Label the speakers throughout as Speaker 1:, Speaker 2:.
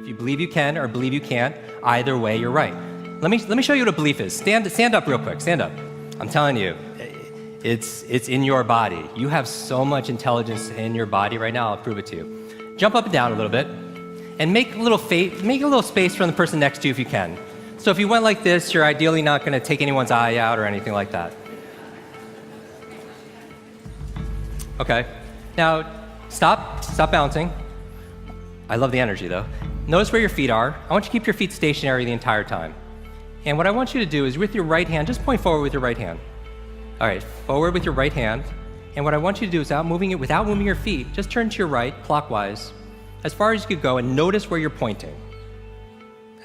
Speaker 1: If you believe you can or believe you can't, either way, you're right. Let me show you what a belief is. Stand up real quick, stand up. I'm telling you, it's in your body. You have so much intelligence in your body right now, I'll prove it to you. Jump up and down a little bit, and make a little space from the person next to you if you can. So if you went like this, you're ideally not gonna take anyone's eye out or anything like that. Okay, now stop bouncing. I love the energy though. Notice where your feet are. I want you to keep your feet stationary the entire time. And what I want you to do is with your right hand, just point forward with your right hand. All right, forward with your right hand. And what I want you to do is without moving your feet, just turn to your right, clockwise, as far as you could go, and notice where you're pointing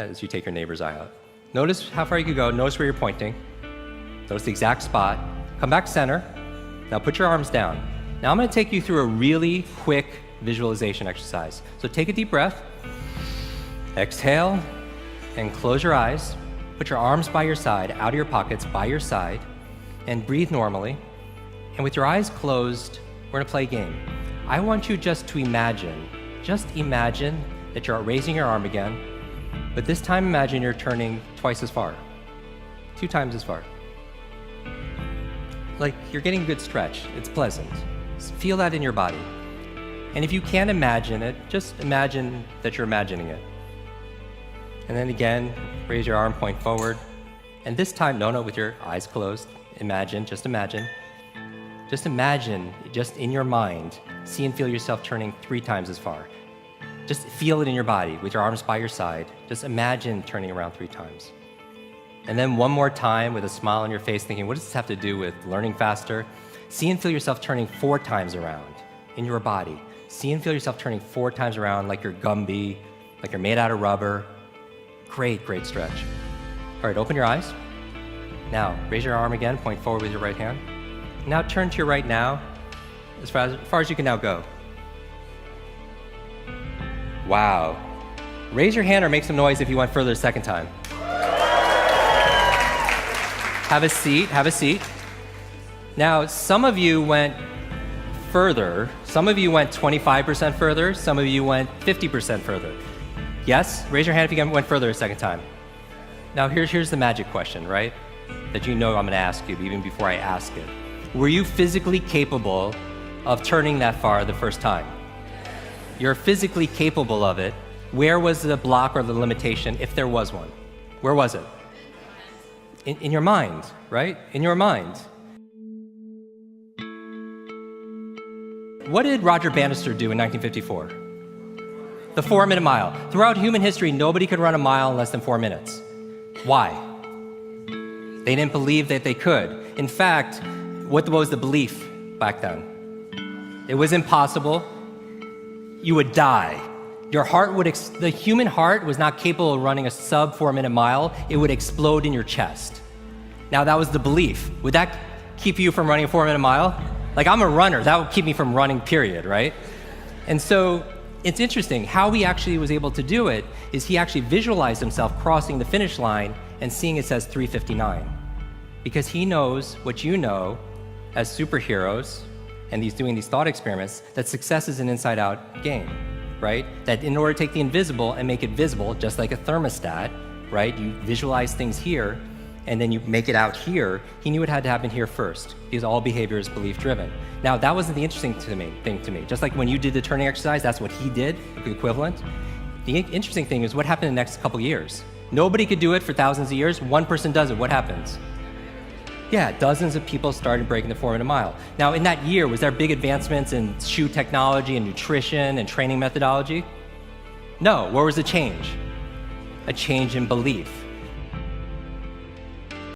Speaker 1: as you take your neighbor's eye out. Notice how far you could go, notice where you're pointing. Notice the exact spot. Come back center. Now put your arms down. Now I'm gonna take you through a really quick visualization exercise. So take a deep breath, exhale, and close your eyes. Put your arms by your side, out of your pockets, by your side, and breathe normally. And with your eyes closed, we're gonna play a game. I want you just to imagine that you're raising your arm again, but this time imagine you're turning twice as far, 2 times as far. Like you're getting a good stretch, it's pleasant. Feel that in your body. And if you can't imagine it, just imagine that you're imagining it. And then again, raise your arm, point forward. And this time, no, with your eyes closed, just imagine, just in your mind, see and feel yourself turning 3 times as far. Just feel it in your body with your arms by your side. Just imagine turning around 3 times. And then one more time with a smile on your face thinking, what does this have to do with learning faster? See and feel yourself turning 4 times around in your body. See and feel yourself turning 4 times around like you're Gumby, like you're made out of rubber. Great stretch. All right, open your eyes. Now, raise your arm again, point forward with your right hand. Now turn to your right now, as far as you can now go. Wow. Raise your hand or make some noise if you went further a second time. Have a seat. Now, some of you went further. Some of you went 25% further. Some of you went 50% further. Yes? Raise your hand if you went further a second time. Now, here's the magic question, right? That you know I'm gonna ask you even before I ask it. Were you physically capable of turning that far the first time? You're physically capable of it. Where was the block or the limitation, if there was one? Where was it? In your mind, right? In your mind. What did Roger Bannister do in 1954? The 4-minute mile. Throughout human history, nobody could run a mile in less than 4 minutes. Why? They didn't believe that they could. In fact, what was the belief back then? It was impossible. You would die. The human heart was not capable of running a sub 4-minute mile. It would explode in your chest. Now that was the belief. Would that keep you from running a 4-minute mile? Like I'm a runner, that would keep me from running, period, right? And so it's interesting, how he actually was able to do it is he actually visualized himself crossing the finish line and seeing it says 3:59. Because he knows what you know as superheroes, and he's doing these thought experiments, that success is an inside-out game, right? That in order to take the invisible and make it visible, just like a thermostat, right? You visualize things here, and then you make it out here. He knew it had to happen here first, because all behavior is belief-driven. Now, that wasn't the interesting thing to me. Just like when you did the turning exercise, that's what he did, the equivalent. The interesting thing is what happened in the next couple years. Nobody could do it for thousands of years. One person does it. What happens? Yeah, dozens of people started breaking the 4-minute mile. Now, in that year, was there big advancements in shoe technology and nutrition and training methodology? No. Where was the change? A change in belief.